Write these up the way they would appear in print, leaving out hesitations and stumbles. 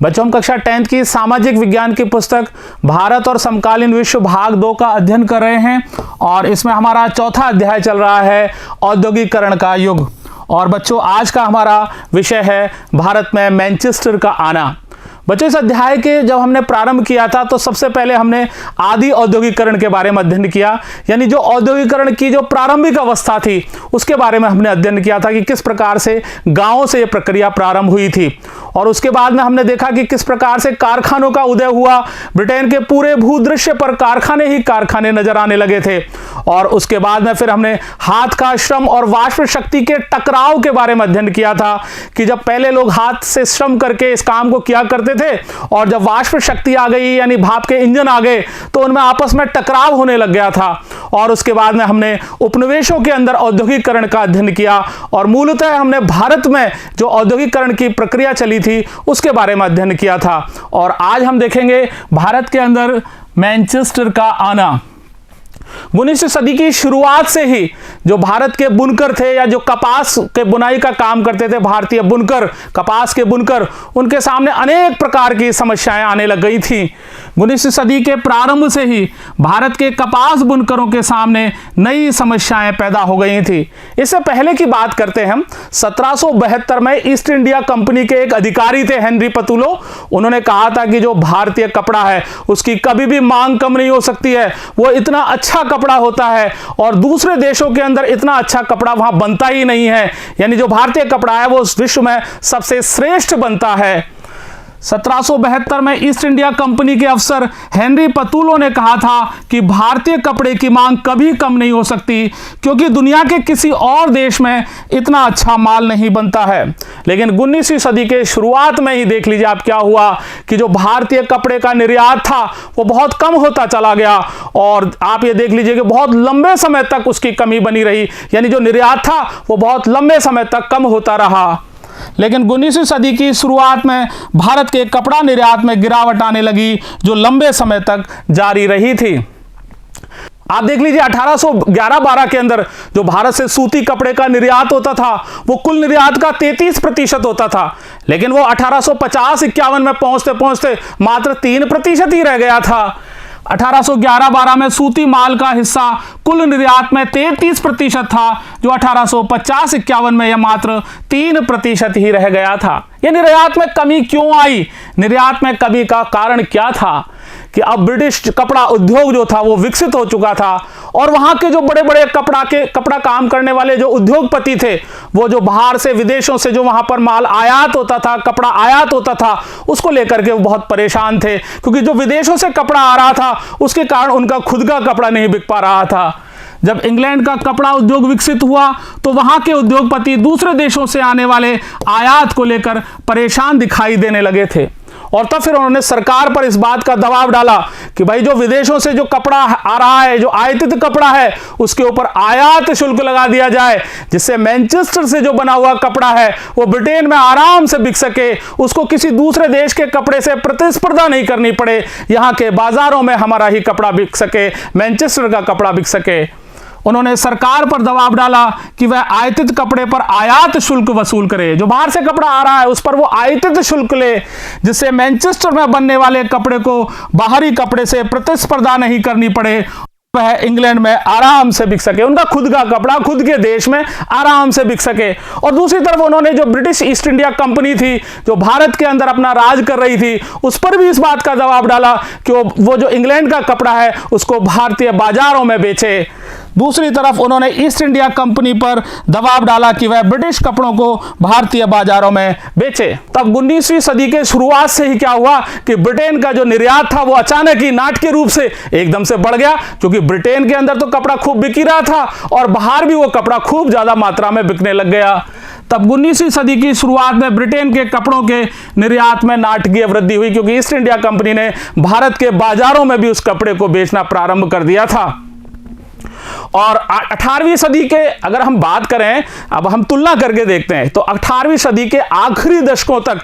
बच्चों, हम कक्षा 10th की सामाजिक विज्ञान की पुस्तक भारत और समकालीन विश्व भाग 2 का अध्ययन कर रहे हैं और इसमें हमारा चौथा अध्याय चल रहा है औद्योगिकरण का युग। और बच्चों, आज का हमारा विषय है भारत में मैनचेस्टर का आना। बच्चों, इस अध्याय के जब हमने प्रारंभ किया था तो सबसे पहले हमने आदि औद्योगिकरण के बारे में अध्ययन किया, यानी जो औद्योगिकरण की जो प्रारंभिक अवस्था थी उसके बारे में हमने अध्ययन किया था कि किस प्रकार से गांवों से ये प्रक्रिया प्रारंभ हुई थी। और उसके बाद में हमने देखा कि किस प्रकार से कारखानों का उदय हुआ। ब्रिटेन के पूरे भूदृश्य पर कारखाने ही कारखाने नजर आने लगे थे। और उसके बाद में फिर हमने हाथ का श्रम और वाष्प शक्ति के टकराव के बारे में अध्ययन किया था कि जब पहले लोग हाथ से श्रम करके इस काम को किया करते थे और जब वाष्प शक्ति आ गई यानी भाप के इंजन आ गए तो उनमें आपस में टकराव होने लग गया था। और उसके बाद में हमने उपनिवेशों के अंदर औद्योगिकरण का अध्ययन किया और मूलतः हमने भारत में जो औद्योगिकरण की प्रक्रिया चली थी उसके बारे में अध्ययन किया था। और आज हम देखेंगे भारत के अंदर मैनचेस्टर का आना। 19वीं सदी की शुरुआत से ही जो भारत के बुनकर थे या जो कपास के बुनाई का काम करते थे, भारतीय बुनकर, कपास के बुनकर, उनके सामने अनेक प्रकार की समस्याएं आने लग गई थी। 19वीं सदी के प्रारंभ से ही भारत के कपास बुनकरों के सामने नई समस्याएं पैदा हो गई थी। इससे पहले की बात करते हैं हम 1772 में ईस्ट इंडिया कंपनी के एक अधिकारी थे हेनरी पतुलो। उन्होंने कहा था कि जो भारतीय कपड़ा है उसकी कभी भी मांग कम नहीं हो सकती है, वो इतना अच्छा कपड़ा होता है और दूसरे देशों के अंदर इतना अच्छा कपड़ा वहां बनता ही नहीं है, यानी जो भारतीय कपड़ा है वो विश्व में सबसे श्रेष्ठ बनता है। 1772 में ईस्ट इंडिया कंपनी के अफसर हेनरी पतुलो ने कहा था कि भारतीय कपड़े की मांग कभी कम नहीं हो सकती क्योंकि दुनिया के किसी और देश में इतना अच्छा माल नहीं बनता है। लेकिन 19वीं सदी के शुरुआत में ही देख लीजिए आप क्या हुआ कि जो भारतीय कपड़े का निर्यात था वो बहुत कम होता चला गया और आप ये देख लीजिए कि बहुत लंबे समय तक उसकी कमी बनी रही, यानी जो निर्यात था वो बहुत लंबे समय तक कम होता रहा। लेकिन 19वीं सदी की शुरुआत में भारत के कपड़ा निर्यात में गिरावट आने लगी जो लंबे समय तक जारी रही थी। आप देख लीजिए 1811-12 के अंदर जो भारत से सूती कपड़े का निर्यात होता था वो कुल निर्यात का 33% होता था, लेकिन वो 1850-51 में पहुंचते पहुंचते मात्र 3% ही रह गया था। 1811-12 में सूती माल का हिस्सा कुल निर्यात में 33% था जो 1850-51 में यह मात्र 3% ही रह गया था। ये निर्यात में कमी क्यों आई? निर्यात में कमी का कारण क्या था कि अब ब्रिटिश कपड़ा उद्योग जो था वो विकसित हो चुका था और वहां के जो बड़े बड़े कपड़ा काम करने वाले जो उद्योगपति थे वो जो बाहर से विदेशों से जो वहां पर माल आयात होता था, कपड़ा आयात होता था, उसको लेकर के वो बहुत परेशान थे क्योंकि जो विदेशों से कपड़ा आ रहा था उसके कारण उनका खुद का कपड़ा नहीं बिक पा रहा था। जब इंग्लैंड का कपड़ा उद्योग विकसित हुआ तो वहां के उद्योगपति दूसरे देशों से आने वाले आयात को लेकर परेशान दिखाई देने लगे थे और तब फिर उन्होंने सरकार पर इस बात का दबाव डाला कि भाई जो विदेशों से जो कपड़ा आ रहा है, जो आयातित कपड़ा है, उसके ऊपर आयात शुल्क लगा दिया जाए जिससे मैनचेस्टर से जो बना हुआ कपड़ा है वो ब्रिटेन में आराम से बिक सके, उसको किसी दूसरे देश के कपड़े से प्रतिस्पर्धा नहीं करनी पड़े, यहाँ के बाजारों में हमारा ही कपड़ा बिक सके, मैनचेस्टर का कपड़ा बिक सके। उन्होंने सरकार पर दबाव डाला कि वह आयातित कपड़े पर आयात शुल्क वसूल करे, जो बाहर से कपड़ा आ रहा है उस पर वो आयातित शुल्क ले जिससे मैनचेस्टर में बनने वाले कपड़े को बाहरी कपड़े से प्रतिस्पर्धा नहीं करनी पड़े, वह इंग्लैंड में आराम से बिक सके, उनका खुद का कपड़ा खुद के देश में आराम से बिक सके। और दूसरी तरफ उन्होंने जो ब्रिटिश ईस्ट इंडिया कंपनी थी जो भारत के अंदर अपना राज कर रही थी उस पर भी इस बात का दबाव डाला कि वो जो इंग्लैंड का कपड़ा है उसको भारतीय बाजारों में बेचे। दूसरी तरफ उन्होंने ईस्ट इंडिया कंपनी पर दबाव डाला कि वह ब्रिटिश कपड़ों को भारतीय बाजारों में बेचे। तब 19वीं सदी के शुरुआत से ही क्या हुआ कि ब्रिटेन का जो निर्यात था वो अचानक ही नाटकीय रूप से एकदम से बढ़ गया क्योंकि ब्रिटेन के अंदर तो कपड़ा खूब बिक ही रहा था और बाहर भी वो कपड़ा खूब ज्यादा मात्रा में बिकने लग गया। तब 19वीं सदी की शुरुआत में ब्रिटेन के कपड़ों के निर्यात में नाटकीय वृद्धि हुई क्योंकि ईस्ट इंडिया कंपनी ने भारत के बाजारों में भी उस कपड़े को बेचना प्रारंभ कर दिया था। और 18वीं सदी के अगर हम बात करें, अब हम तुलना करके देखते हैं, तो 18वीं सदी के आखिरी दशकों तक,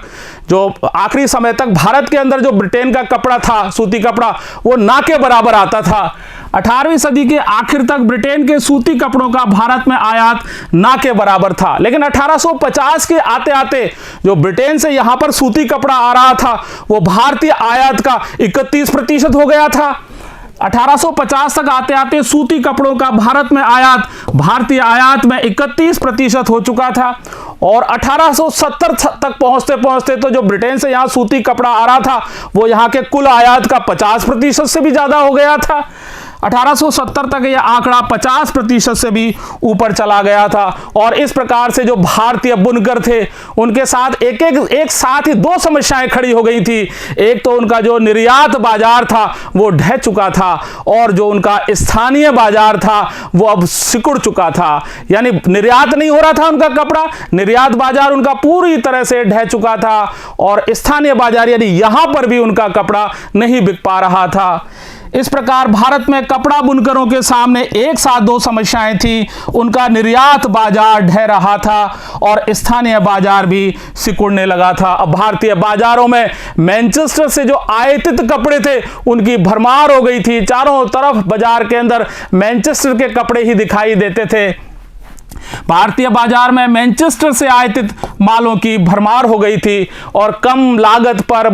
जो आखिरी समय तक भारत के अंदर जो ब्रिटेन का कपड़ा था, सूती कपड़ा, वो ना के बराबर आता था। 18वीं सदी के आखिर तक ब्रिटेन के सूती कपड़ों का भारत में आयात ना के बराबर था। लेकिन 1850 के आते आते जो ब्रिटेन से यहां पर सूती कपड़ा आ रहा था, वो भारतीय आयात का 31% हो गया था। 1850 तक आते आते सूती कपड़ों का भारत में आयात, भारतीय आयात में 31% हो चुका था। और 1870 तक पहुंचते पहुंचते तो जो ब्रिटेन से यहां सूती कपड़ा आ रहा था, वो यहां के कुल आयात का 50% से भी ज्यादा हो गया था। 1870 तक यह आंकड़ा 50% से भी ऊपर चला गया था। और इस प्रकार से जो भारतीय बुनकर थे, उनके साथ एक साथ ही दो समस्याएं खड़ी हो गई थी। एक तो उनका जो निर्यात बाजार था वो ढह चुका था, और जो उनका स्थानीय बाजार था वो अब सिकुड़ चुका था। यानी निर्यात नहीं हो रहा था उनका कपड़ा, निर्यात बाजार उनका पूरी तरह से ढह चुका था, और स्थानीय बाजार यानी यहां पर भी उनका कपड़ा नहीं बिक पा रहा था। इस प्रकार भारत में कपड़ा बुनकरों के सामने एक साथ दो समस्याएं थी। उनका निर्यात बाजार ढह रहा था और स्थानीय बाजार भी सिकुड़ने लगा था। अब भारतीय बाजारों में मैनचेस्टर से जो आयातित कपड़े थे, उनकी भरमार हो गई थी। चारों तरफ बाजार के अंदर मैनचेस्टर के कपड़े ही दिखाई देते थे। भारतीय बाजार में मैनचेस्टर से आयातित मालों की भरमार हो गई थी, और कम लागत पर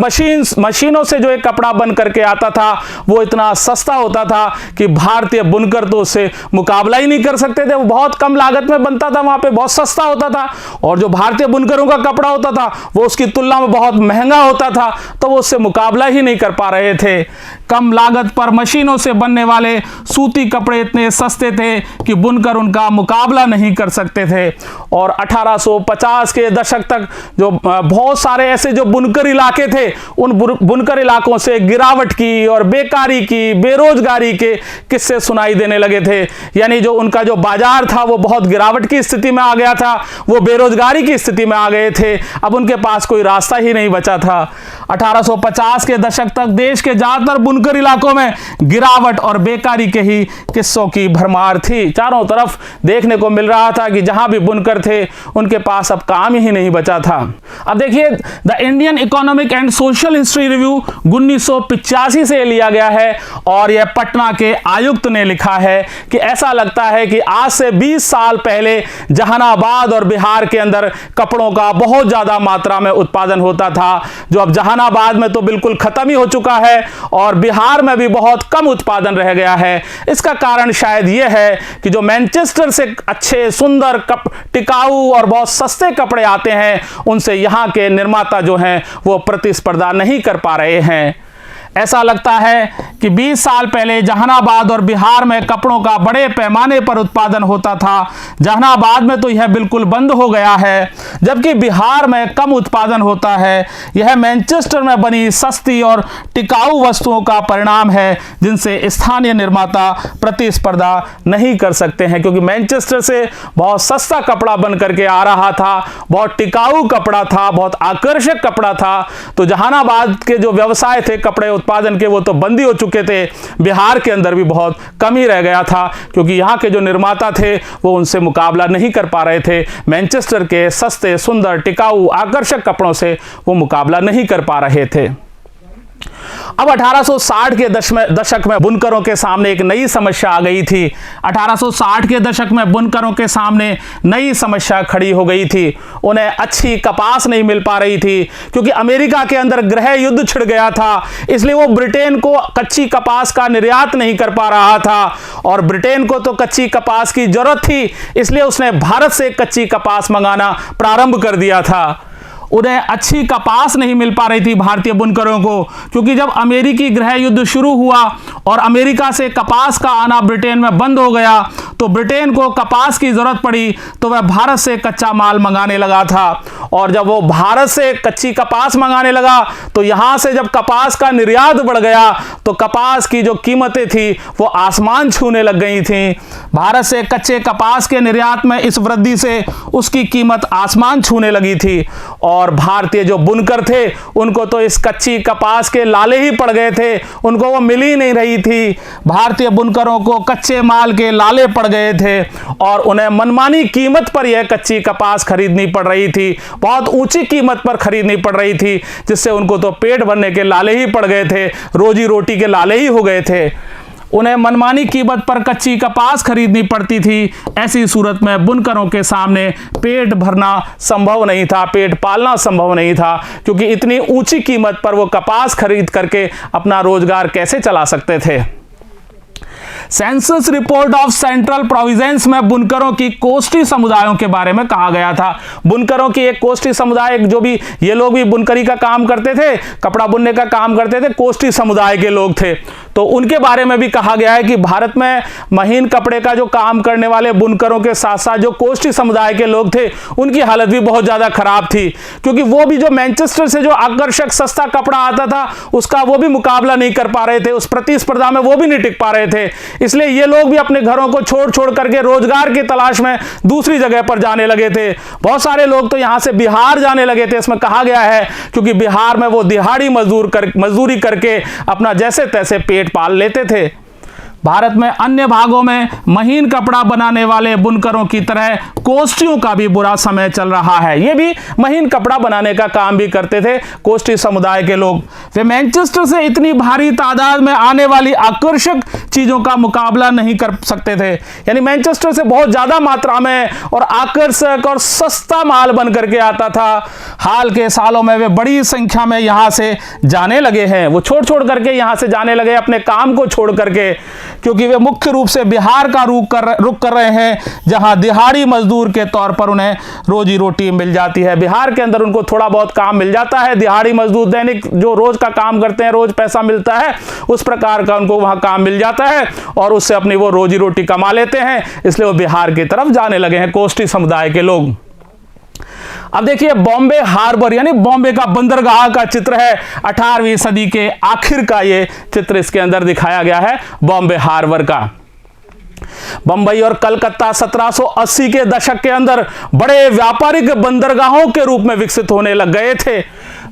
मशीनों से जो एक कपड़ा बन करके आता था, वो इतना सस्ता होता था कि भारतीय बुनकर तो उससे मुकाबला ही नहीं कर सकते थे। वो बहुत कम लागत में बनता था, वहां पे बहुत सस्ता होता था, और जो भारतीय बुनकरों का कपड़ा होता था वो उसकी तुलना में बहुत महंगा होता था, तो वो उससे मुकाबला ही नहीं कर पा रहे थे। कम लागत पर मशीनों से बनने वाले सूती कपड़े इतने सस्ते थे कि बुनकर उनका मुकाबला नहीं कर सकते थे। और 1850 के दशक तक जो बहुत सारे ऐसे जो बुनकर इलाके थे, उन बुनकर इलाकों से गिरावट की और बेकारी की, बेरोजगारी के किस्से सुनाई देने लगे थे। यानी जो उनका जो बाजार था वो बहुत गिरावट की स्थिति में आ गया था, वो बेरोजगारी की स्थिति में आ गए थे। अब उनके पास कोई रास्ता ही नहीं बचा था। 1850 के दशक तक देश के ज्यादातर बुनकर इलाकों में गिरावट और बेकारी के ही किस्सों की भरमार थी। चारों तरफ देखने को मिल रहा था कि जहां भी बुनकर थे, उनके पास अब काम ही नहीं बचा था। अब देखिए, the Indian economic and social history review 1985 से लिया गया है, और यह पटना के आयुक्त ने लिखा है कि ऐसा लगता है कि आज से 20 साल पहले जहानाबाद और बिहार के अंदर कपड़ों का बहुत ज्यादा मात्रा में उत्पादन होता था, जो अब जहानाबाद में तो बिल्कुल खत्म ही हो चुका है, और बिहार में भी बहुत कम उत्पादन रह गया है। इसका कारण शायद यह है कि जो मैनचेस्टर से अच्छे, सुंदर, टिकाऊ और बहुत सस्ते कपड़े आते हैं, उनसे यहां के निर्माता जो हैं वो प्रतिस्पर्धा नहीं कर पा रहे हैं। ऐसा लगता है कि 20 साल पहले जहानाबाद और बिहार में कपड़ों का बड़े पैमाने पर उत्पादन होता था। जहानाबाद में तो यह बिल्कुल बंद हो गया है, जबकि बिहार में कम उत्पादन होता है। यह मैनचेस्टर में बनी सस्ती और टिकाऊ वस्तुओं का परिणाम है, जिनसे स्थानीय निर्माता प्रतिस्पर्धा नहीं कर सकते हैं, क्योंकि मैनचेस्टर से बहुत सस्ता कपड़ा बन करके आ रहा था, बहुत टिकाऊ कपड़ा था, बहुत आकर्षक कपड़ा था। तो जहानाबाद के जो व्यवसाय थे कपड़े उत्पादन के, वो तो बंदी हो चुके थे। बिहार के अंदर भी बहुत कमी रह गया था, क्योंकि यहाँ के जो निर्माता थे वो उनसे मुकाबला नहीं कर पा रहे थे। मैनचेस्टर के सस्ते, सुंदर, टिकाऊ, आकर्षक कपड़ों से वो मुकाबला नहीं कर पा रहे थे। अब 1860 के दशक में बुनकरों के सामने एक नई समस्या आ गई थी। 1860 के दशक में बुनकरों के सामने नई समस्या खड़ी हो गई थी। उन्हें अच्छी कपास नहीं मिल पा रही थी, क्योंकि अमेरिका के अंदर गृह युद्ध छिड़ गया था, इसलिए वो ब्रिटेन को कच्ची कपास का निर्यात नहीं कर पा रहा था, और ब्रिटेन को तो कच्ची कपास की जरूरत थी, इसलिए उसने भारत से कच्ची कपास मंगाना प्रारंभ कर दिया था। उन्हें अच्छी कपास नहीं मिल पा रही थी भारतीय बुनकरों को, क्योंकि जब अमेरिकी गृह युद्ध शुरू हुआ और अमेरिका से कपास का आना ब्रिटेन में बंद हो गया, तो ब्रिटेन को कपास की जरूरत पड़ी, तो वह भारत से कच्चा माल मंगाने लगा था। और जब वो भारत से कच्ची कपास मंगाने लगा, तो यहां से जब कपास का निर्यात बढ़ गया तो कपास की जो कीमतें थी वो आसमान छूने लग गई थी। भारत से कच्चे कपास के निर्यात में इस वृद्धि से उसकी कीमत आसमान छूने लगी थी और भारतीय जो बुनकर थे उनको तो इस कच्ची कपास के लाले ही पड़ गए थे, उनको वो मिल ही नहीं रही थी। भारतीय बुनकरों को कच्चे माल के लाले पड़ गए थे और उन्हें मनमानी कीमत पर यह कच्ची कपास खरीदनी पड़ रही थी, बहुत ऊंची कीमत पर खरीदनी पड़ रही थी, जिससे उनको तो पेट भरने के लाले ही पड़ गए थे, रोजी रोटी के लाले ही हो गए थे। उन्हें मनमानी कीमत पर कच्ची कपास खरीदनी पड़ती थी। ऐसी सूरत में बुनकरों के सामने पेट भरना संभव नहीं था, पेट पालना संभव नहीं था, क्योंकि इतनी ऊंची कीमत पर वो कपास खरीद करके अपना रोजगार कैसे चला सकते थे। Census report of central province में बुनकरों की कोष्ठी समुदायों के बारे में कहा गया था। बुनकरों की एक कोष्ठी समुदाय, जो भी ये लोग भी बुनकरी का काम करते थे, कपड़ा बुनने का काम करते थे, कोष्ठी समुदाय के लोग थे, तो उनके बारे में भी कहा गया है कि भारत में महीन कपड़े का जो काम करने वाले बुनकरों के साथ साथ जो कोष्ठी समुदाय के लोग थे उनकी हालत भी बहुत ज़्यादा खराब थी, क्योंकि वो भी जो मैनचेस्टर से जो आकर्षक सस्ता कपड़ा आता था उसका वो भी मुकाबला नहीं कर पा रहे थे, उस प्रतिस्पर्धा में वो भी नहीं टिक पा रहे थे। इसलिए ये लोग भी अपने घरों को छोड़ करके रोजगार की तलाश में दूसरी जगह पर जाने लगे थे। बहुत सारे लोग तो यहां से बिहार जाने लगे थे, इसमें कहा गया है, क्योंकि बिहार में वो दिहाड़ी मजदूरी करके अपना जैसे तैसे पेट पाल लेते थे। भारत में अन्य भागों में महीन कपड़ा बनाने वाले बुनकरों की तरह कोष्ठियों का भी बुरा समय चल रहा है। ये भी महीन कपड़ा बनाने का काम भी करते थे कोष्ठी समुदाय के लोग। वे मैनचेस्टर से इतनी भारी तादाद में आने वाली आकर्षक चीजों का मुकाबला नहीं कर सकते थे, यानी मैनचेस्टर से बहुत ज्यादा मात्रा में और आकर्षक और सस्ता माल बन करके आता था। हाल के सालों में वे बड़ी संख्या में यहां से जाने लगे हैं, वो छोड़ करके यहां से जाने लगे अपने काम को छोड़ करके, क्योंकि वे मुख्य रूप से बिहार का रुख कर रहे हैं, जहां दिहाड़ी मजदूर के तौर पर उन्हें रोजी रोटी मिल जाती है। बिहार के अंदर उनको थोड़ा बहुत काम मिल जाता है, दिहाड़ी मजदूर दैनिक जो रोज का काम करते हैं, रोज पैसा मिलता है, उस प्रकार का उनको वहां काम मिल जाता है और उससे अपनी वो रोजी रोटी कमा लेते हैं। इसलिए वो बिहार की तरफ जाने लगे हैं कोष्ठी समुदाय के लोग। अब देखिए बॉम्बे हार्बर यानी बॉम्बे का बंदरगाह का चित्र है। 18वीं सदी के आखिर का ये चित्र इसके अंदर दिखाया गया है बॉम्बे हार्बर का। बंबई और कलकत्ता 1780 के दशक के अंदर बड़े व्यापारिक बंदरगाहों के रूप में विकसित होने लग गए थे।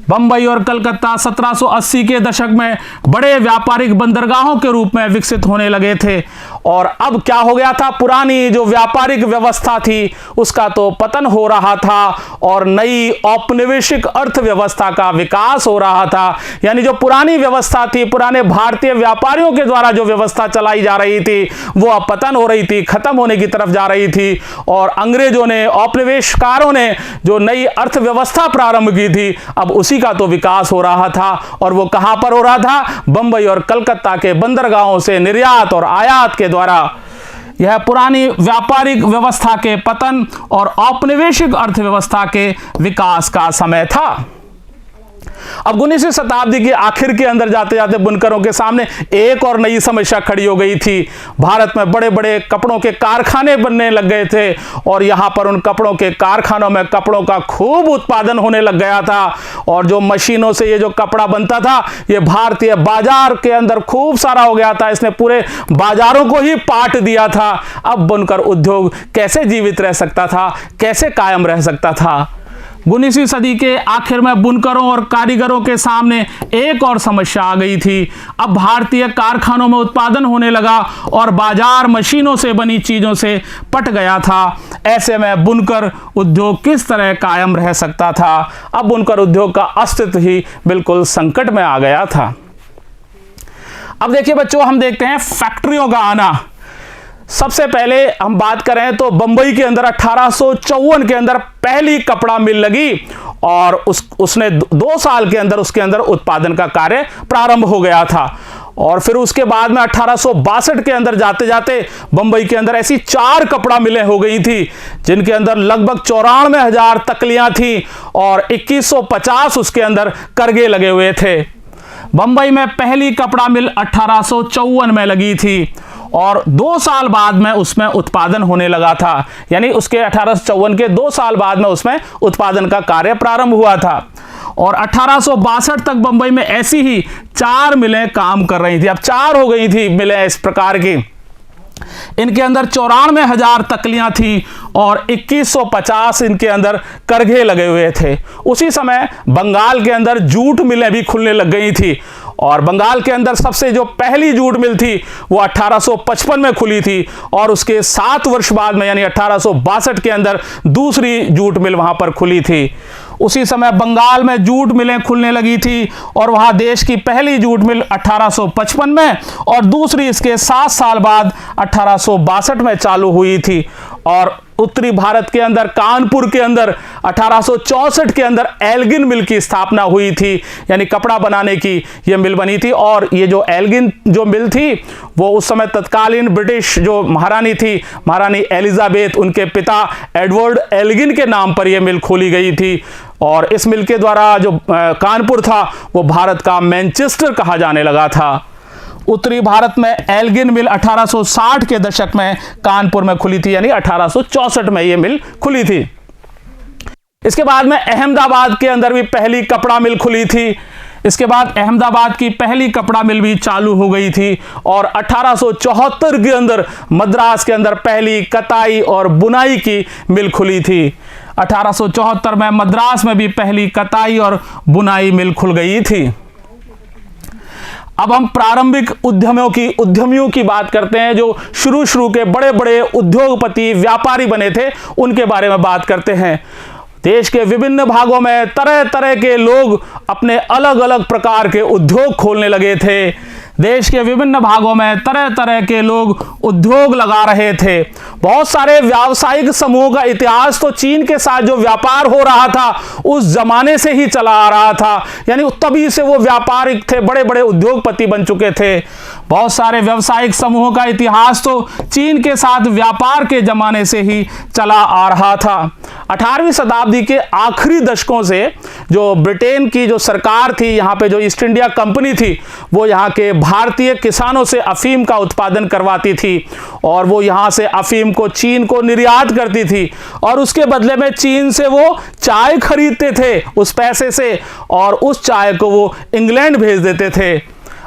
बंबई और कलकत्ता 1780 के दशक में बड़े व्यापारिक बंदरगाहों के रूप में विकसित होने लगे थे। और अब क्या हो गया था, पुरानी जो व्यापारिक व्यवस्था थी उसका तो पतन हो रहा था और नई औपनिवेशिक अर्थव्यवस्था का विकास हो रहा था। यानी जो पुरानी व्यवस्था थी, पुराने भारतीय व्यापारियों के द्वारा जो व्यवस्था चलाई जा रही थी वो अब पतन हो रही थी, खत्म होने की तरफ जा रही थी। और अंग्रेजों ने, औपनिवेशकारों ने जो नई अर्थव्यवस्था प्रारंभ की थी, अब उसी का तो विकास हो रहा था। और वो कहां पर हो रहा था? बंबई और कलकत्ता के बंदरगाहों से निर्यात और आयात के द्वारा। यह पुरानी व्यापारिक व्यवस्था के पतन और औपनिवेशिक अर्थव्यवस्था के विकास का समय था। अब 19वीं शताब्दी की आखिर के अंदर जाते जाते बुनकरों के सामने एक और नई समस्या खड़ी हो गई थी। भारत में बड़े बड़े कपड़ों के कारखाने बनने लग गए थे और यहां पर उन कपड़ों के कारखानों में कपड़ों का खूब उत्पादन होने लग गया था। और जो मशीनों से ये जो कपड़ा बनता था ये भारतीय बाजार के अंदर खूब सारा हो गया था, इसने पूरे बाजारों को ही पाट दिया था। अब बुनकर उद्योग कैसे जीवित रह सकता था, कैसे कायम रह सकता था? 19वीं सदी के आखिर में बुनकरों और कारीगरों के सामने एक और समस्या आ गई थी। अब भारतीय कारखानों में उत्पादन होने लगा और बाजार मशीनों से बनी चीजों से पट गया था। ऐसे में बुनकर उद्योग किस तरह कायम रह सकता था? अब बुनकर उद्योग का अस्तित्व ही बिल्कुल संकट में आ गया था। अब देखिए बच्चों, हम देखते हैं फैक्ट्रियों का आना। सबसे पहले हम बात करें तो बंबई के अंदर 1854 के अंदर पहली कपड़ा मिल लगी और उसने 2 साल के अंदर उसके अंदर उत्पादन का कार्य प्रारंभ हो गया था। और फिर उसके बाद में 1862 के अंदर जाते जाते बंबई के अंदर ऐसी 4 कपड़ा मिलें हो गई थी जिनके अंदर लगभग 94,000 तकलियां थी और 2150 उसके अंदर करगे लगे हुए थे। बंबई में पहली कपड़ा मिल 1854 में लगी थी और 2 साल बाद में उसमें उत्पादन होने लगा था। यानी उसके 1854 के 2 साल बाद में उसमें उत्पादन का कार्य प्रारंभ हुआ था। और 1862 तक बंबई में ऐसी ही 4 मिलें काम कर रही थी। अब 4 हो गई थी मिलें इस प्रकार की। इनके अंदर 94,000 तकलियां थी और 2150 इनके अंदर करघे लगे हुए थे। उसी समय बंगाल के अंदर जूट मिलें भी खुलने लग गई थी और बंगाल के अंदर सबसे जो पहली जूट मिल थी वो 1855 में खुली थी और उसके 7 वर्ष बाद में यानी 1862 के अंदर दूसरी जूट मिल वहां पर खुली थी। उसी समय बंगाल में जूट मिलें खुलने लगी थी और वहां देश की पहली जूट मिल 1855 में और दूसरी इसके 7 साल बाद 1862 में चालू हुई थी। और उत्तरी भारत के अंदर कानपुर के अंदर 1864 के अंदर एल्गिन मिल की स्थापना हुई थी, यानी कपड़ा बनाने की यह मिल बनी थी। और ये जो एल्गिन जो मिल थी वो उस समय तत्कालीन ब्रिटिश जो महारानी थी, महारानी एलिजाबेथ, उनके पिता एडवर्ड एल्गिन के नाम पर यह मिल खोली गई थी। और इस मिल के द्वारा जो कानपुर था वो भारत का मैनचेस्टर कहा जाने लगा था। उत्तरी भारत में एल्गिन मिल 1860 के दशक में कानपुर में खुली थी, यानी 1864 में यह मिल खुली थी। इसके बाद में अहमदाबाद के अंदर भी पहली कपड़ा मिल खुली थी। इसके बाद अहमदाबाद की पहली कपड़ा मिल भी चालू हो गई थी और 1874 के अंदर मद्रास के अंदर पहली कताई और बुनाई की मिल खुली थी। 1874 में मद्रास में भी पहली कताई और बुनाई मिल खुल गई थी। अब हम प्रारंभिक उद्यमियों की बात करते हैं, जो शुरू के बड़े बड़े उद्योगपति व्यापारी बने थे, उनके बारे में बात करते हैं। देश के विभिन्न भागों में तरह तरह के लोग अपने अलग अलग प्रकार के उद्योग खोलने लगे थे। देश के विभिन्न भागों में तरह तरह के लोग उद्योग लगा रहे थे। बहुत सारे व्यावसायिक समूहों का इतिहास तो चीन के साथ जो व्यापार हो रहा था उस जमाने से ही चला आ रहा था, यानी तभी से वो व्यापारिक थे, बड़े बड़े उद्योगपति बन चुके थे। बहुत सारे व्यावसायिक समूहों का इतिहास तो चीन के साथ व्यापार के जमाने से ही चला आ रहा था। 18वीं शताब्दी के आखिरी दशकों से जो ब्रिटेन की जो सरकार थी, यहाँ पे जो ईस्ट इंडिया कंपनी थी, वो यहाँ के भारतीय किसानों से अफीम का उत्पादन करवाती थी और वो यहाँ से अफीम को चीन को निर्यात करती थी और उसके बदले में चीन से वो चाय खरीदते थे उस पैसे से और उस चाय को वो इंग्लैंड भेज देते थे।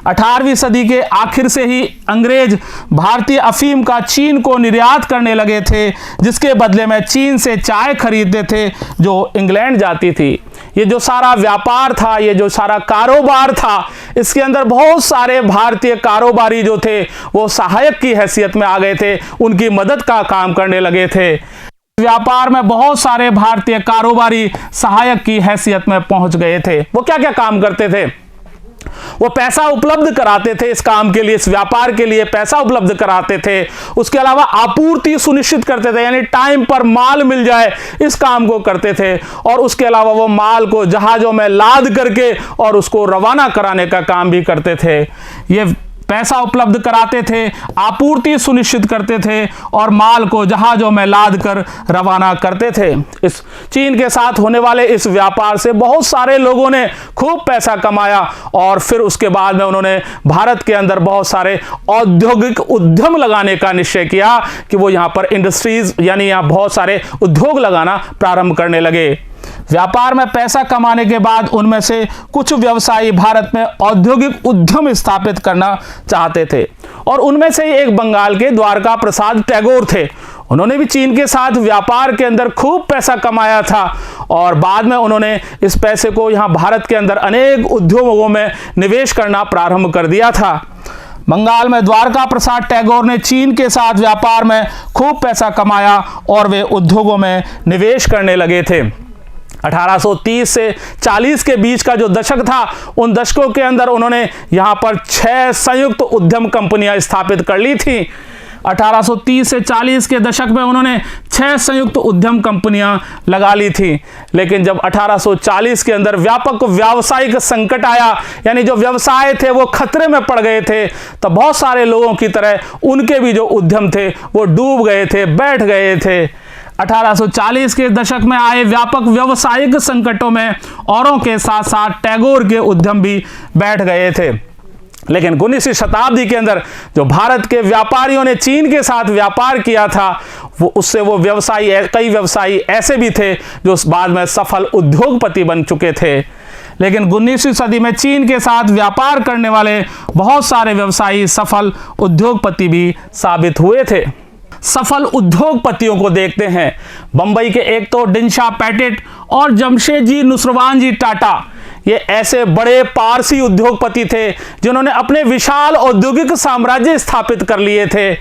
18वीं सदी के आखिर से ही अंग्रेज भारतीय अफीम का चीन को निर्यात करने लगे थे, जिसके बदले में चीन से चाय खरीदते थे जो इंग्लैंड जाती थी। ये जो सारा व्यापार था, ये जो सारा कारोबार था, इसके अंदर बहुत सारे भारतीय कारोबारी जो थे वो सहायक की हैसियत में आ गए थे, उनकी मदद का काम करने लगे थे। व्यापार में बहुत सारे भारतीय कारोबारी सहायक की हैसियत में पहुंच गए थे। वो क्या क्या काम करते थे? वो पैसा उपलब्ध कराते थे इस काम के लिए, इस व्यापार के लिए पैसा उपलब्ध कराते थे। उसके अलावा आपूर्ति सुनिश्चित करते थे, यानी टाइम पर माल मिल जाए, इस काम को करते थे। और उसके अलावा वो माल को जहाजों में लाद करके और उसको रवाना कराने का काम भी करते थे। ये पैसा उपलब्ध कराते थे, आपूर्ति सुनिश्चित करते थे और माल को जहाजों में लाद कर रवाना करते थे। इस चीन के साथ होने वाले इस व्यापार से बहुत सारे लोगों ने खूब पैसा कमाया और फिर उसके बाद में उन्होंने भारत के अंदर बहुत सारे औद्योगिक उद्यम लगाने का निश्चय किया कि वो यहाँ पर इंडस्ट्रीज यानी यहाँ बहुत सारे उद्योग लगाना प्रारंभ करने लगे। व्यापार में पैसा कमाने के बाद उनमें से कुछ व्यवसायी भारत में औद्योगिक उद्यम स्थापित करना चाहते थे और उनमें से एक बंगाल के द्वारका प्रसाद टैगोर थे। उन्होंने भी चीन के साथ व्यापार के अंदर खूब पैसा कमाया था और बाद में उन्होंने इस पैसे को यहाँ भारत के अंदर अनेक उद्योगों में निवेश करना प्रारंभ कर दिया था। बंगाल में द्वारका प्रसाद टैगोर ने चीन के साथ व्यापार में खूब पैसा कमाया और वे उद्योगों में निवेश करने लगे थे। 1830 से 40 के बीच का जो दशक था, उन दशकों के अंदर उन्होंने यहाँ पर 6 संयुक्त उद्यम कंपनियां स्थापित कर ली थी। 1830 से 40 के दशक में उन्होंने 6 संयुक्त उद्यम कंपनियां लगा ली थी। लेकिन जब 1840 के अंदर व्यापक व्यावसायिक संकट आया, यानी जो व्यवसाय थे वो खतरे में पड़ गए थे, तो बहुत सारे लोगों की तरह उनके भी जो उद्यम थे वो डूब गए थे, बैठ गए थे। 1840 के दशक में आए व्यापक व्यावसायिक संकटों में औरों के साथ साथ टैगोर के उद्यम भी बैठ गए थे। लेकिन 19वीं शताब्दी के अंदर जो भारत के व्यापारियों ने चीन के साथ व्यापार किया था, वो उससे वो कई व्यवसायी ऐसे भी थे जो बाद में सफल उद्योगपति बन चुके थे। लेकिन 19वीं सदी में चीन के साथ व्यापार करने वाले बहुत सारे व्यवसायी सफल उद्योगपति भी साबित हुए थे। सफल उद्योगपतियों को देखते हैं। बंबई के एक तो डिनशा पेटिट और जमशेदजी नुसरवानजी टाटा, ये ऐसे बड़े पारसी उद्योगपति थे जिन्होंने अपने विशाल औद्योगिक साम्राज्य स्थापित कर लिए थे।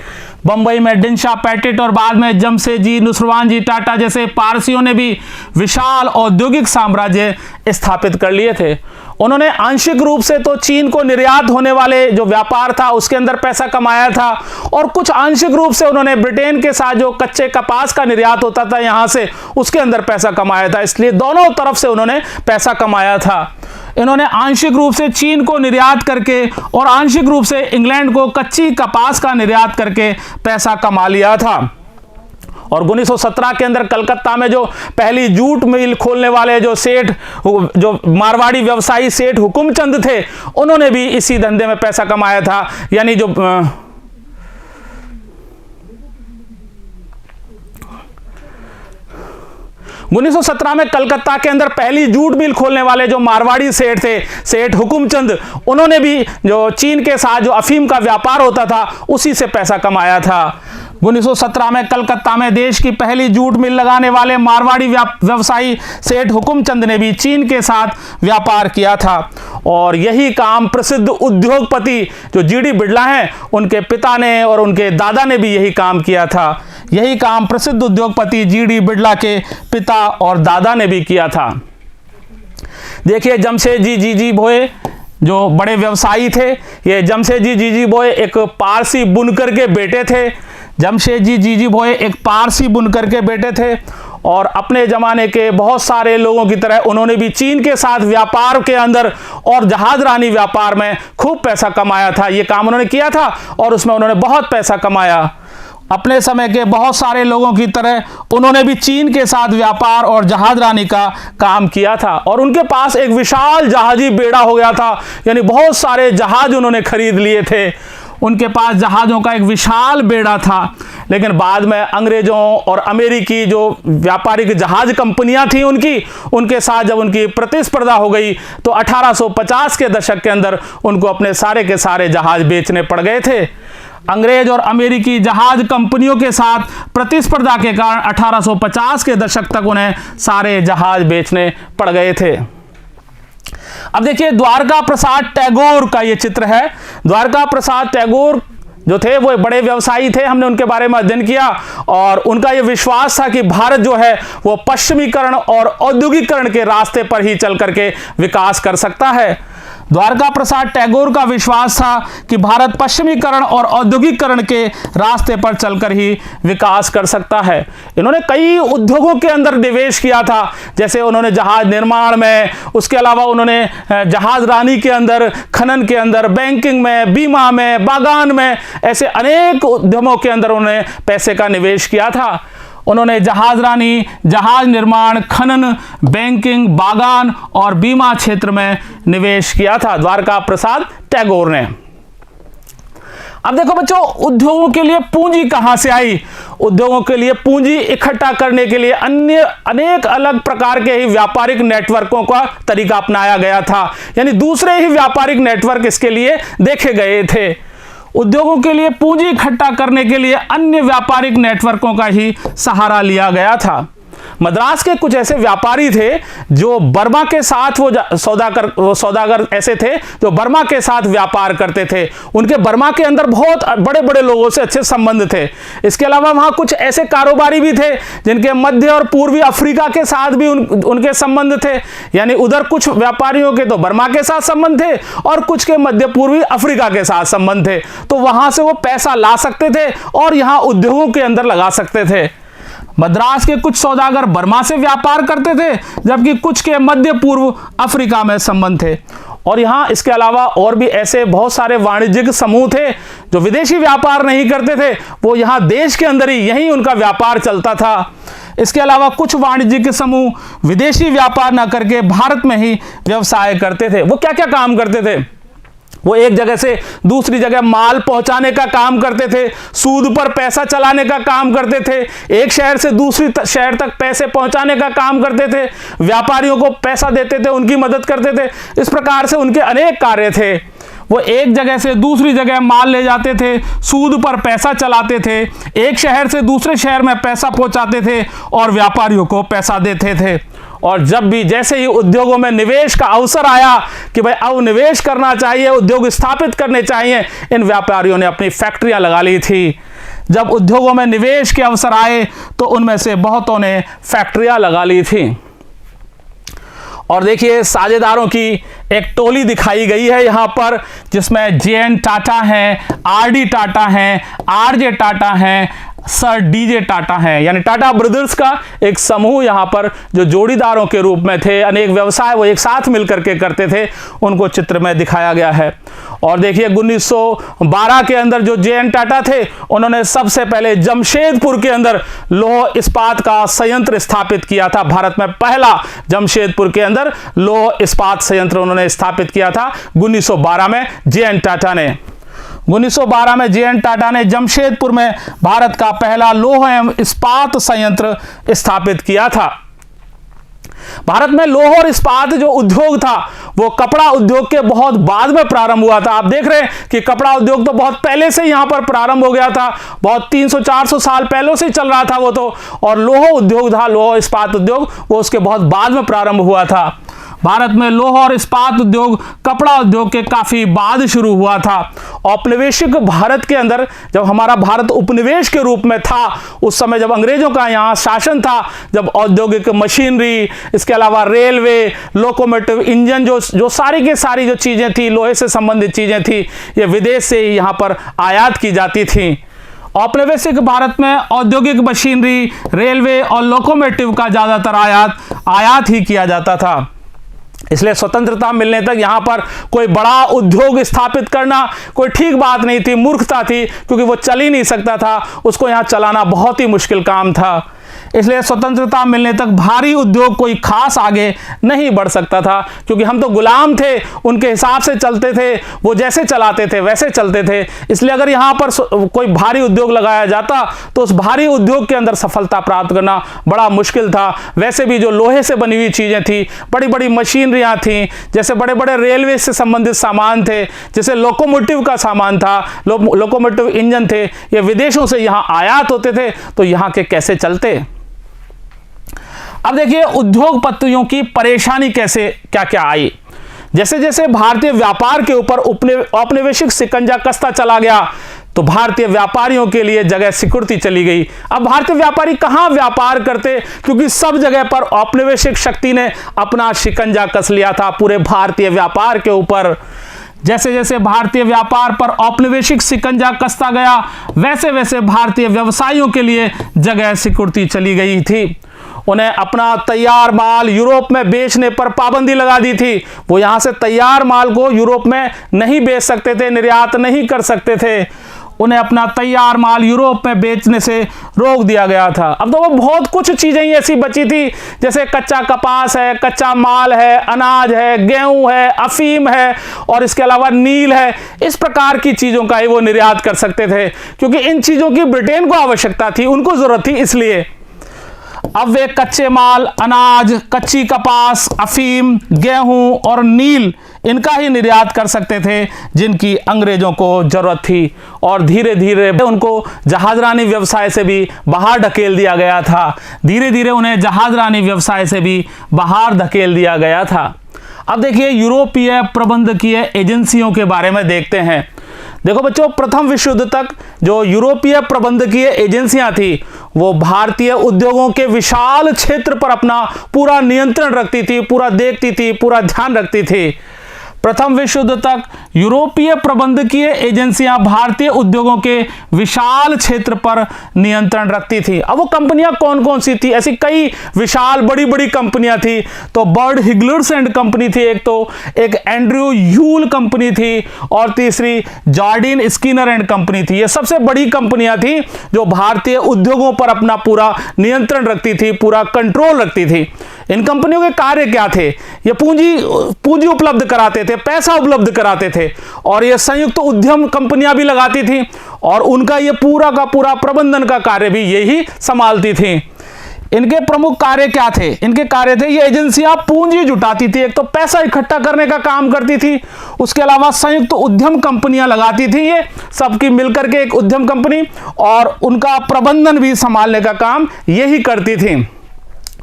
बंबई में डिनशा पेटिट और बाद में जमशेदजी नुसरवानजी टाटा जैसे पारसियों ने भी विशाल औद्योगिक साम्राज्य स्थापित कर लिए थे। उन्होंने आंशिक रूप से तो चीन को निर्यात होने वाले जो व्यापार था उसके अंदर पैसा कमाया था, और कुछ आंशिक रूप से उन्होंने ब्रिटेन के साथ जो कच्चे कपास का निर्यात होता था यहां से, उसके अंदर पैसा कमाया था। इसलिए दोनों तरफ से उन्होंने पैसा कमाया था। इन्होंने आंशिक रूप से चीन को निर्यात करके और आंशिक रूप से इंग्लैंड को कच्ची कपास का निर्यात करके पैसा कमा लिया था। और 1917 के अंदर कलकत्ता में जो पहली जूट मिल खोलने वाले जो सेठ, जो मारवाड़ी व्यवसायी सेठ हुकुमचंद थे, उन्होंने भी इसी धंधे में पैसा कमाया था। यानी जो 1917 में कलकत्ता के अंदर पहली जूट मिल खोलने वाले जो मारवाड़ी सेठ थे, सेठ हुकुमचंद, उन्होंने भी जो चीन के साथ जो अफीम का व्यापार होता था उसी से पैसा कमाया था। 1917 में कलकत्ता में देश की पहली जूट मिल लगाने वाले मारवाड़ी व्यवसायी सेठ हुकुमचंद ने भी चीन के साथ व्यापार किया था। और यही काम प्रसिद्ध उद्योगपति जो जीडी बिड़ला हैं, उनके पिता ने और उनके दादा ने भी यही काम किया था। यही काम प्रसिद्ध उद्योगपति जीडी बिड़ला के पिता और दादा ने भी किया था। देखिए जमशेदजी जीजी भोये जो बड़े व्यवसायी थे, ये जमशेदजी जीजी भोये एक पारसी बुनकर के बेटे थे। जमशेदजी जीजी भोये एक पारसी बुनकर के बेटे थे और अपने ज़माने के बहुत सारे लोगों की तरह उन्होंने भी चीन के साथ व्यापार के अंदर और जहाजरानी व्यापार में खूब पैसा कमाया था। ये काम उन्होंने किया था और उसमें उन्होंने बहुत पैसा कमाया। अपने समय के बहुत सारे लोगों की तरह उन्होंने भी चीन के साथ व्यापार और जहाजरानी का काम किया था और उनके पास एक विशाल जहाजी बेड़ा हो गया था, यानी बहुत सारे जहाज उन्होंने खरीद लिए थे। उनके पास जहाज़ों का एक विशाल बेड़ा था। लेकिन बाद में अंग्रेज़ों और अमेरिकी जो व्यापारिक जहाज कंपनियां थी उनके साथ जब उनकी प्रतिस्पर्धा हो गई तो 1850 के दशक के अंदर उनको अपने सारे के सारे जहाज बेचने पड़ गए थे। अंग्रेज और अमेरिकी जहाज कंपनियों के साथ प्रतिस्पर्धा के कारण 1850 के दशक तक उन्हें सारे जहाज बेचने पड़ गए थे। अब देखिए द्वारका प्रसाद टैगोर का ये चित्र है। द्वारका प्रसाद टैगोर जो थे वो बड़े व्यवसायी थे, हमने उनके बारे में अध्ययन किया और उनका ये विश्वास था कि भारत जो है वो पश्चिमीकरण और औद्योगिकरण के रास्ते पर ही चल करके विकास कर सकता है। द्वारका प्रसाद टैगोर का विश्वास था कि भारत पश्चिमीकरण और औद्योगिकरण के रास्ते पर चलकर ही विकास कर सकता है। इन्होंने कई उद्योगों के अंदर निवेश किया था, जैसे उन्होंने जहाज निर्माण में, उसके अलावा उन्होंने जहाजरानी के अंदर, खनन के अंदर, बैंकिंग में, बीमा में, बागान में, ऐसे अनेक उद्यमों के अंदर उन्होंने पैसे का निवेश किया था। उन्होंने जहाजरानी, जहाज निर्माण, खनन, बैंकिंग, बागान और बीमा क्षेत्र में निवेश किया था द्वारका प्रसाद टैगोर ने। अब देखो बच्चों, उद्योगों के लिए पूंजी कहां से आई? उद्योगों के लिए पूंजी इकट्ठा करने के लिए अन्य अनेक अलग प्रकार के ही व्यापारिक नेटवर्कों का तरीका अपनाया गया था, यानी दूसरे ही व्यापारिक नेटवर्क इसके लिए देखे गए थे। उद्योगों के लिए पूंजी इकट्ठा करने के लिए अन्य व्यापारिक नेटवर्कों का ही सहारा लिया गया था। मद्रास के कुछ ऐसे व्यापारी थे जो बर्मा के साथ वो सौदागर ऐसे थे जो बर्मा के साथ व्यापार करते थे। उनके बर्मा के अंदर बहुत बड़े बड़े लोगों से अच्छे संबंध थे। इसके अलावा वहाँ कुछ ऐसे कारोबारी भी थे जिनके मध्य और पूर्वी अफ्रीका के साथ भी उनके संबंध थे, यानी उधर कुछ व्यापारियों के तो बर्मा के साथ संबंध थे और कुछ के मध्य पूर्वी अफ्रीका के साथ संबंध थे। तो वहां से वो पैसा ला सकते थे और यहाँ उद्योगों के अंदर लगा सकते थे। मद्रास के कुछ सौदागर बर्मा से व्यापार करते थे, जबकि कुछ के मध्य पूर्व अफ्रीका में संबंध थे। और यहाँ इसके अलावा और भी ऐसे बहुत सारे वाणिज्यिक समूह थे जो विदेशी व्यापार नहीं करते थे, वो यहाँ देश के अंदर ही यहीं उनका व्यापार चलता था। इसके अलावा कुछ वाणिज्यिक समूह विदेशी व्यापार न करके भारत में ही व्यवसाय करते थे। वो क्या क्या काम करते थे? वो एक जगह से दूसरी जगह माल पहुंचाने का काम करते थे, सूद पर पैसा चलाने का काम करते थे, एक शहर से दूसरी शहर तक पैसे पहुंचाने का काम करते थे, व्यापारियों को पैसा देते थे, उनकी मदद करते थे। इस प्रकार से उनके अनेक कार्य थे। वो एक जगह से दूसरी जगह माल ले जाते थे, सूद पर पैसा चलाते थे, एक शहर से दूसरे शहर में पैसा पहुंचाते थे और व्यापारियों को पैसा देते थे। और जब भी जैसे ही उद्योगों में निवेश का अवसर आया कि भाई अब निवेश करना चाहिए, उद्योग स्थापित करने चाहिए, इन व्यापारियों ने अपनी फैक्ट्रियां लगा ली थी। जब उद्योगों में निवेश के अवसर आए तो उनमें से बहुतों ने फैक्ट्रियां लगा ली थी। और देखिए साझेदारों की एक टोली दिखाई गई है यहां पर, जिसमें JN टाटा हैं, RD टाटा हैं, RJ टाटा हैं, सर DJ टाटा हैं, यानी टाटा ब्रदर्स का एक समूह यहां पर जो जोड़ीदारों के रूप में थे, अनेक व्यवसाय वो एक साथ मिलकर के करते थे, उनको चित्र में दिखाया गया है। और देखिए 1912 के अंदर जो JN टाटा थे, उन्होंने सबसे पहले जमशेदपुर के अंदर लौह इस्पात का संयंत्र स्थापित किया था। भारत में पहला जमशेदपुर के अंदर लौह इस्पात संयंत्र उन्होंने स्थापित किया था 1912 में JN टाटा ने। 1912 में JN टाटा ने जमशेदपुर में भारत का पहला लौह एवं इस्पात संयंत्र स्थापित किया था। भारत में लौह और इस्पात जो उद्योग था वो कपड़ा उद्योग के बहुत बाद में प्रारंभ हुआ था। आप देख रहे हैं कि कपड़ा उद्योग तो बहुत पहले से यहां पर प्रारंभ हो गया था, बहुत 300-400 साल पहले से चल रहा था वो तो। और लौह उद्योग था, लौह इस्पात उद्योग, वो उसके बहुत बाद में प्रारंभ हुआ था। भारत में लौह और इस्पात उद्योग कपड़ा उद्योग के काफी बाद शुरू हुआ था। औपनिवेशिक भारत के अंदर जब हमारा भारत उपनिवेश के रूप में था, उस समय जब अंग्रेजों का यहाँ शासन था, जब औद्योगिक मशीनरी, इसके अलावा रेलवे, लोकोमोटिव इंजन, जो सारी की सारी जो चीजें थी, लोहे से संबंधित चीजें थी, ये विदेश से ही यहाँ पर आयात की जाती थी। औपनिवेशिक भारत में औद्योगिक मशीनरी, रेलवे और लोकोमोटिव का ज्यादातर आयात ही किया जाता था। इसलिए स्वतंत्रता मिलने तक यहां पर कोई बड़ा उद्योग स्थापित करना कोई ठीक बात नहीं थी, मूर्खता थी, क्योंकि वो चल ही नहीं सकता था, उसको यहां चलाना बहुत ही मुश्किल काम था। इसलिए स्वतंत्रता मिलने तक भारी उद्योग कोई खास आगे नहीं बढ़ सकता था, क्योंकि हम तो गुलाम थे, उनके हिसाब से चलते थे, वो जैसे चलाते थे वैसे चलते थे। इसलिए अगर यहाँ पर कोई भारी उद्योग लगाया जाता तो उस भारी उद्योग के अंदर सफलता प्राप्त करना बड़ा मुश्किल था। वैसे भी जो लोहे से बनी हुई चीज़ें थी, बड़ी बड़ी मशीनरियाँ थीं, जैसे बड़े बड़े रेलवे से संबंधित सामान थे, जैसे लोकोमोटिव का सामान था, लोकोमोटिव इंजन थे, ये विदेशों से यहाँ आयात होते थे, तो यहाँ के कैसे चलते। अब देखिए उद्योगपतियों की परेशानी कैसे क्या क्या आई। जैसे जैसे भारतीय व्यापार के ऊपर औपनिवेशिक शिकंजा कसता चला गया, तो भारतीय व्यापारियों के लिए जगह सिकुड़ती चली गई। अब भारतीय व्यापारी कहां व्यापार करते, क्योंकि सब जगह पर औपनिवेशिक शक्ति ने अपना शिकंजा कस लिया था पूरे भारतीय व्यापार के ऊपर। जैसे जैसे भारतीय व्यापार पर औपनिवेशिक शिकंजा कसता गया, वैसे वैसे भारतीय व्यवसायियों के लिए जगह सिकुड़ती चली गई थी। उन्हें अपना तैयार माल यूरोप में बेचने पर पाबंदी लगा दी थी। वो यहाँ से तैयार माल को यूरोप में नहीं बेच सकते थे, निर्यात नहीं कर सकते थे। उन्हें अपना तैयार माल यूरोप में बेचने से रोक दिया गया था। अब तो वो बहुत कुछ चीज़ें ही ऐसी बची थी, जैसे कच्चा कपास है, कच्चा माल है, अनाज है, गेहूं है, अफीम है, और इसके अलावा नील है। इस प्रकार की चीज़ों का ही वो निर्यात कर सकते थे, क्योंकि इन चीज़ों की ब्रिटेन को आवश्यकता थी, उनको ज़रूरत थी। इसलिए अब वे कच्चे माल, अनाज, कच्ची कपास, अफीम, गेहूं और नील, इनका ही निर्यात कर सकते थे, जिनकी अंग्रेजों को जरूरत थी। और धीरे धीरे उनको जहाजरानी व्यवसाय से भी बाहर ढकेल दिया गया था। धीरे धीरे उन्हें जहाजरानी व्यवसाय से भी बाहर धकेल दिया गया था। अब देखिए यूरोपीय प्रबंधकीय एजेंसियों के बारे में देखते हैं। देखो बच्चों, प्रथम विश्व युद्ध तक जो यूरोपीय प्रबंधकीय एजेंसियां थी, वो भारतीय उद्योगों के विशाल क्षेत्र पर अपना पूरा नियंत्रण रखती थी, पूरा देखती थी, पूरा ध्यान रखती थी। प्रथम विश्व युद्ध तक यूरोपीय प्रबंधकीय एजेंसियां भारतीय उद्योगों के विशाल क्षेत्र पर नियंत्रण रखती थी। अब वो कंपनियां कौन कौन सी थी? ऐसी कई विशाल बड़ी बड़ी कंपनियां थी। तो बर्ड हिगलर्स एंड कंपनी थी एक एंड्रयू ह्यूल कंपनी थी, और तीसरी जॉर्डिन स्किनर एंड कंपनी थी। ये सबसे बड़ी कंपनियां थी जो भारतीय उद्योगों पर अपना पूरा नियंत्रण रखती थी, पूरा कंट्रोल रखती थी। इन कंपनियों के कार्य क्या थे? ये पूंजी उपलब्ध कराते थे, पैसा उपलब्ध कराते थे। थे और ये संयुक्त उद्यम कंपनियां भी लगाती थी और उनका ये पूरा का पूरा प्रबंधन का कार्य भी यही संभालती थी। इनके प्रमुख कार्य क्या थे? इनके कार्य थे, ये एजेंसियां पूंजी जुटाती थी, एक तो पैसा इकट्ठा करने का काम करती थी, उसके अलावा संयुक्त उद्यम कंपनियां लगाती थी, ये सबकी मिलकर के एक उद्यम कंपनी, और उनका प्रबंधन भी संभालने का काम यही करती थी।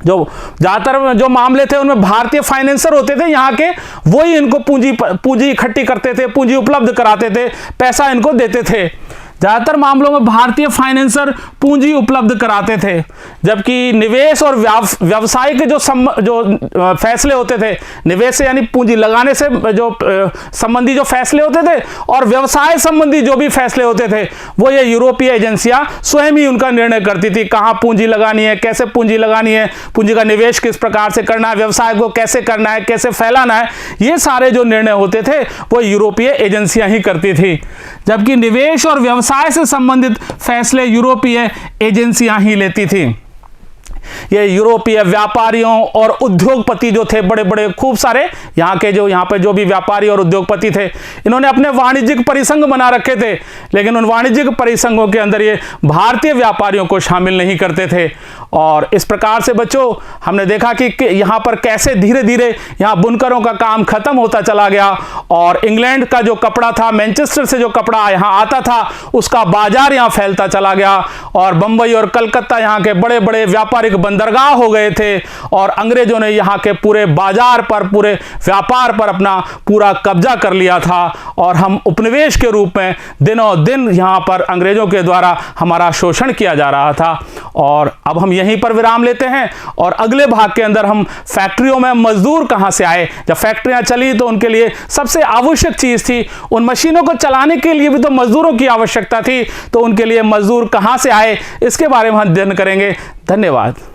जो ज्यादातर जो मामले थे उनमें भारतीय फाइनेंसर होते थे यहाँ के, वही इनको पूंजी इकट्ठी करते थे, पूंजी उपलब्ध कराते थे, पैसा इनको देते थे। ज्यादातर मामलों में भारतीय फाइनेंसर पूंजी उपलब्ध कराते थे, जबकि निवेश और व्यवसाय के जो फैसले होते थे, निवेश से यानी पूंजी लगाने से जो संबंधी जो फैसले होते थे और व्यवसाय संबंधी जो भी फैसले होते थे, वो ये यूरोपीय एजेंसियां स्वयं ही उनका निर्णय करती थी। कहाँ पूंजी लगानी है, कैसे पूंजी लगानी है, पूंजी का निवेश किस प्रकार से करना है, व्यवसाय को कैसे करना है, कैसे फैलाना है, ये सारे जो निर्णय होते थे वो यूरोपीय एजेंसियां ही करती थी। जबकि निवेश और व्यवसाय से संबंधित फैसले यूरोपीय एजेंसियां ही लेती थी। ये यूरोपीय व्यापारियों और उद्योगपति जो थे, बड़े बड़े खूब सारे यहाँ पे जो भी व्यापारी और उद्योगपति थे, इन्होंने अपने वाणिज्यिक परिसंघ बना रखे थे, लेकिन उन वाणिज्यिक परिसंघों के अंदर ये भारतीय व्यापारियों को शामिल नहीं करते थे। और इस प्रकार से बच्चों हमने देखा कि यहाँ पर कैसे धीरे धीरे यहाँ बुनकरों का काम खत्म होता चला गया और इंग्लैंड का जो कपड़ा था, मैनचेस्टर से जो कपड़ा यहाँ आता था, उसका बाजार यहाँ फैलता चला गया और बंबई और कलकत्ता यहाँ के बड़े बड़े व्यापारिक बंदरगाह हो गए थे और अंग्रेजों ने यहाँ के पूरे बाजार पर, पूरे व्यापार पर अपना पूरा कब्जा कर लिया था और हम उपनिवेश के रूप में दिनों दिन यहाँ पर अंग्रेजों के द्वारा हमारा शोषण किया जा रहा था। और अब हम यहीं पर विराम लेते हैं और अगले भाग के अंदर हम फैक्ट्रियों में मजदूर कहां से आए। जब फैक्ट्रियां चली तो उनके लिए सबसे आवश्यक चीज थी, उन मशीनों को चलाने के लिए भी तो मजदूरों की आवश्यकता थी, तो उनके लिए मजदूर कहां से आए, इसके बारे में हम अध्ययन करेंगे। धन्यवाद।